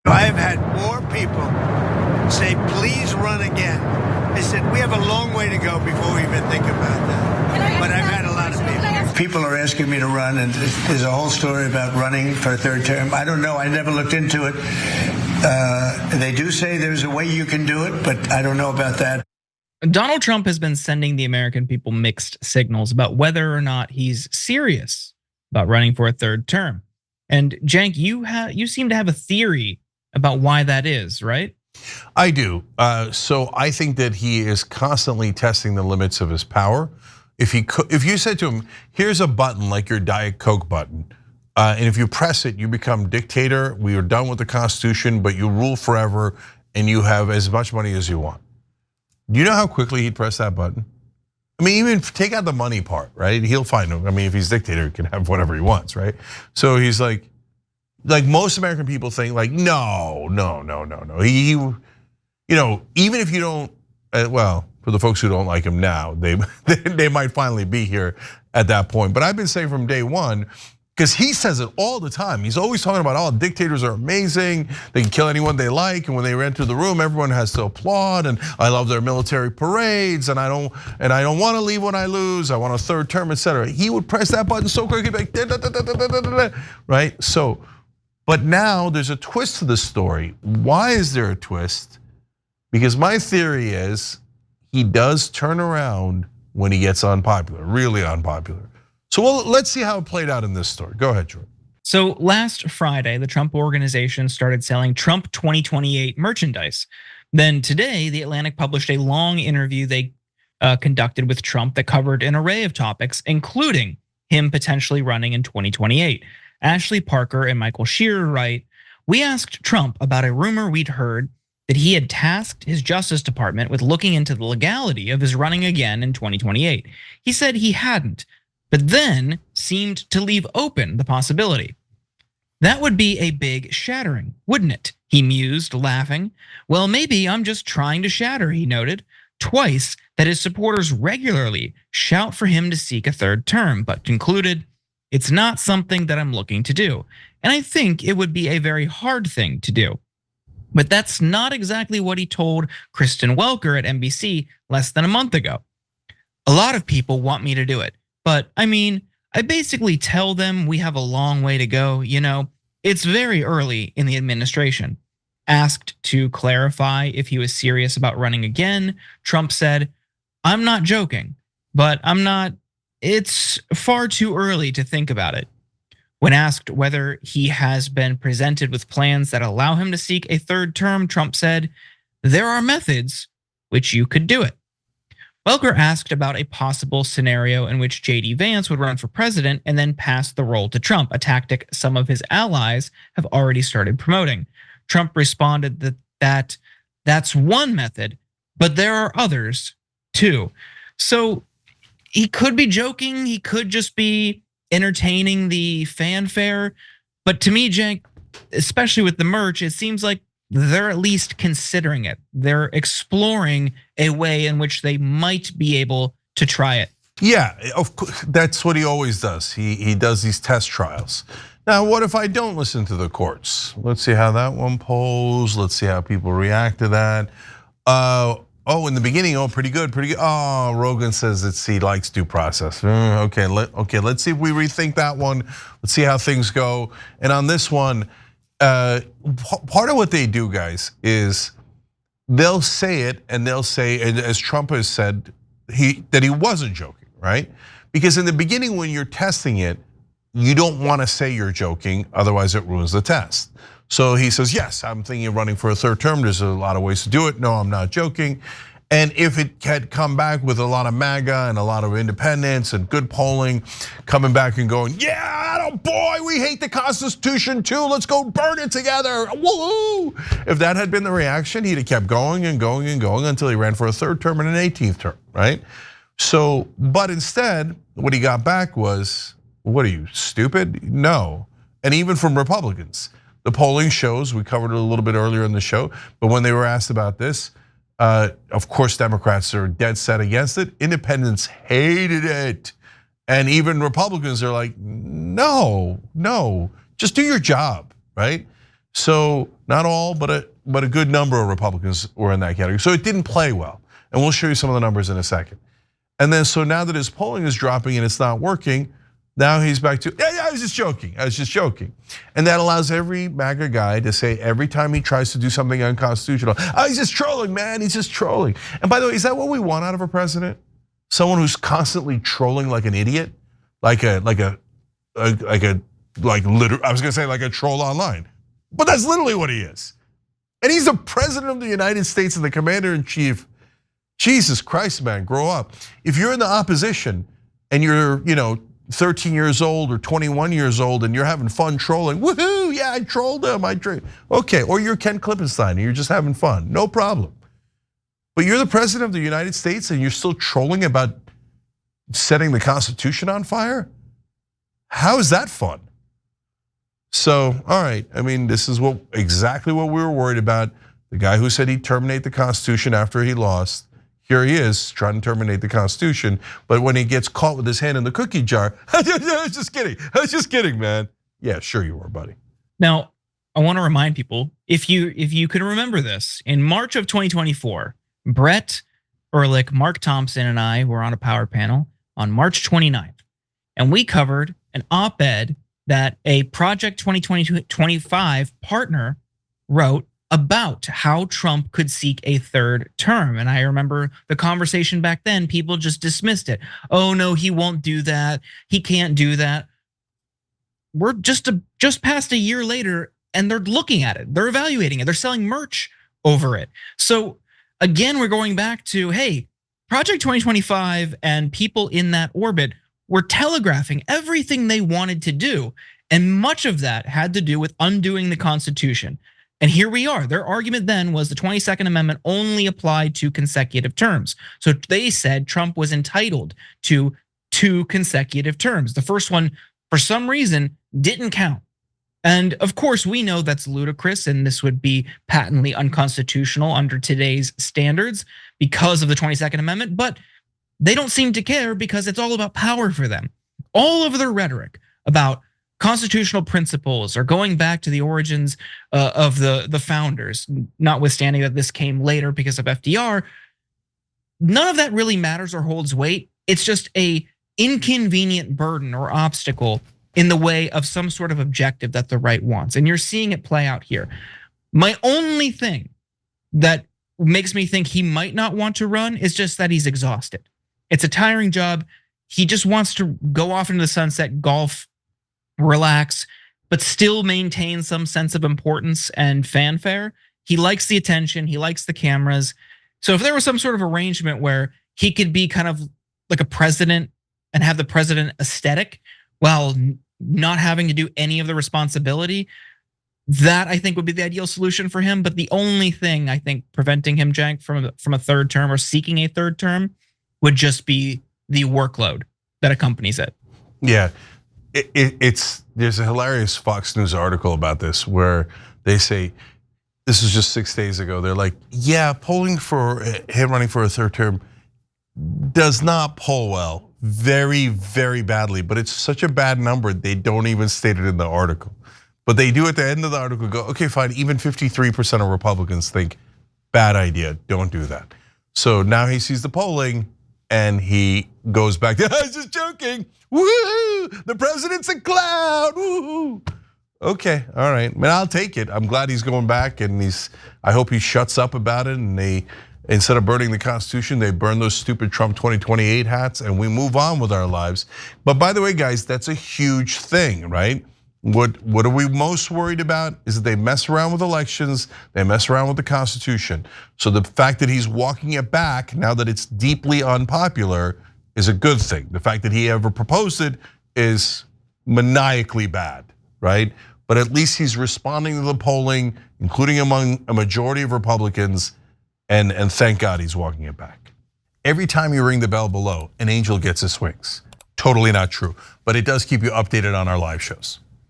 I've had more people say, please run again. I said, we have a long way to go before we even think about that. But I've had a lot of people. People are asking me to run, and there's a whole story about running for a third term. I don't know. I never looked into it. They do say there's a way you can do it, but I don't know about that. Donald Trump has been sending the American people mixed signals about whether or not he's serious about running for a third term. And Cenk, you seem to have a theory about why that is, right? I do. So I think that he is constantly testing the limits of his power. If you said to him, "Here's a button like your Diet Coke button, and if you press it, you become dictator. We are done with the Constitution, but you rule forever, and you have as much money as you want." Do you know how quickly he'd press that button? I mean, even take out the money part, right? He'll find him. I mean, if he's dictator, he can have whatever he wants, right? So he's like most American people think, like, no. He, even if you don't, well, for the folks who don't like him now, they might finally be here at that point. But I've been saying from day one, because he says it all the time. He's always talking about, oh, dictators are amazing. They can kill anyone they like, and when they enter the room, everyone has to applaud. And I love their military parades, and I don't want to leave when I lose. I want a third term, etc. He would press that button so quickly, like, right? So, but now there's a twist to this story. Why is there a twist? Because my theory is he does turn around when he gets unpopular, really unpopular. So let's see how it played out in this story. Go ahead, Jordan. So last Friday, the Trump Organization started selling Trump 2028 merchandise. Then today, The Atlantic published a long interview they conducted with Trump that covered an array of topics, including him potentially running in 2028. Ashley Parker and Michael Scherer write, "We asked Trump about a rumor we'd heard that he had tasked his Justice Department with looking into the legality of his running again in 2028. He said he hadn't, but then seemed to leave open the possibility. That would be a big shattering, wouldn't it?" He mused, laughing. "Well, maybe I'm just trying to shatter," he noted. Twice that his supporters regularly shout for him to seek a third term, but concluded, "It's not something that I'm looking to do. And I think it would be a very hard thing to do." But that's not exactly what he told Kristen Welker at NBC less than a month ago. "A lot of people want me to do it. But I mean, I basically tell them we have a long way to go, It's very early in the administration." Asked to clarify if he was serious about running again, Trump said, "I'm not joking, but it's far too early to think about it." When asked whether he has been presented with plans that allow him to seek a third term, Trump said, "There are methods which you could do it." Welker asked about a possible scenario in which JD Vance would run for president and then pass the role to Trump, a tactic some of his allies have already started promoting. Trump responded that that's one method, but there are others too. So he could be joking, he could just be entertaining the fanfare. But to me, Cenk, especially with the merch, it seems like they're at least considering it. They're exploring a way in which they might be able to try it. Yeah, of course, that's what he always does. He does these test trials. Now, what if I don't listen to the courts? Let's see how that one polls. Let's see how people react to that. In the beginning, pretty good. Oh, Rogan says that he likes due process. Okay, let's see if we rethink that one. Let's see how things go. And on this one, part of what they do, guys, is they'll say it, and they'll say, as Trump has said, that he wasn't joking, right? Because in the beginning, when you're testing it, you don't want to say you're joking, otherwise it ruins the test. So he says, yes, I'm thinking of running for a third term. There's a lot of ways to do it. No, I'm not joking. And if it had come back with a lot of MAGA and a lot of independents and good polling, coming back and going, yeah, boy, we hate the Constitution too. Let's go burn it together. Woo! If that had been the reaction, he'd have kept going and going and going until he ran for a third term and an 18th term, right? So, but instead, what he got back was, what are you, stupid? No. And even from Republicans. The polling shows, we covered it a little bit earlier in the show, but when they were asked about this, of course, Democrats are dead set against it. Independents hated it. And even Republicans are like, no, just do your job, right? So Not all, but a good number of Republicans were in that category. So it didn't play well. And we'll show you some of the numbers in a second. And then so now that his polling is dropping and it's not working, now he's back to, yeah, I was just joking. And that allows every MAGA guy to say every time he tries to do something unconstitutional, oh, he's just trolling, man, he's just trolling. And by the way, is that what we want out of a president? Someone who's constantly trolling like an idiot? Like a troll online. But that's literally what he is. And he's the president of the United States and the commander-in-chief. Jesus Christ, man, grow up. If you're in the opposition and you're, 13 years old or 21 years old and you're having fun trolling, woohoo, yeah, I trolled him, okay, or you're Ken Klippenstein and you're just having fun, no problem. But you're the president of the United States and you're still trolling about setting the Constitution on fire? How is that fun? So, all right, I mean, this is exactly what we were worried about. The guy who said he'd terminate the Constitution after he lost, here he is trying to terminate the Constitution. But when he gets caught with his hand in the cookie jar, I was just kidding, man. Yeah, sure you were, buddy. Now, I want to remind people, if you can remember this, in March of 2024, Brett Ehrlich, Mark Thompson, and I were on a power panel on March 29th, and we covered an op-ed that a Project 2025 partner wrote about how Trump could seek a third term. And I remember the conversation back then, people just dismissed it. Oh no, he won't do that. He can't do that. We're just past a year later and they're looking at it. They're evaluating it. They're selling merch over it. So again, we're going back to, hey, Project 2025 and people in that orbit were telegraphing everything they wanted to do. And much of that had to do with undoing the Constitution. And here we are. Their argument then was the 22nd Amendment only applied to consecutive terms. So they said Trump was entitled to 2 consecutive terms. The first one, for some reason, didn't count. And of course, we know that's ludicrous and this would be patently unconstitutional under today's standards because of the 22nd Amendment, but they don't seem to care because it's all about power for them. All of their rhetoric about constitutional principles or going back to the origins of the founders, notwithstanding that this came later because of FDR, none of that really matters or holds weight. It's just a inconvenient burden or obstacle in the way of some sort of objective that the right wants. And you're seeing it play out here. My only thing that makes me think he might not want to run is just that he's exhausted. It's a tiring job. He just wants to go off into the sunset, golf, relax, but still maintain some sense of importance and fanfare. He likes the attention, he likes the cameras. So if there was some sort of arrangement where he could be kind of like a president and have the president aesthetic while not having to do any of the responsibility, that I think would be the ideal solution for him. But the only thing I think preventing him, Jank, from a third term or seeking a third term would just be the workload that accompanies it. Yeah. There's a hilarious Fox News article about this where they say, this was just 6 days ago. They're like, yeah, polling for him running for a third term does not poll well, very, very badly, but it's such a bad number, they don't even state it in the article. But they do at the end of the article go, okay, fine, even 53% of Republicans think bad idea, don't do that. So now he sees the polling and he goes back to, I was just joking, woohoo, the president's a clown, woohoo. Okay, all right, man, I'll take it. I'm glad he's going back and I hope he shuts up about it and they, instead of burning the Constitution, they burn those stupid Trump 2028 hats and we move on with our lives. But by the way, guys, that's a huge thing, right? What are we most worried about is that they mess around with elections, they mess around with the Constitution. So the fact that he's walking it back now that it's deeply unpopular is a good thing. The fact that he ever proposed it is maniacally bad, right? But at least he's responding to the polling, including among a majority of Republicans, and thank God he's walking it back. Every time you ring the bell below, an angel gets his wings. Totally not true, but it does keep you updated on our live shows.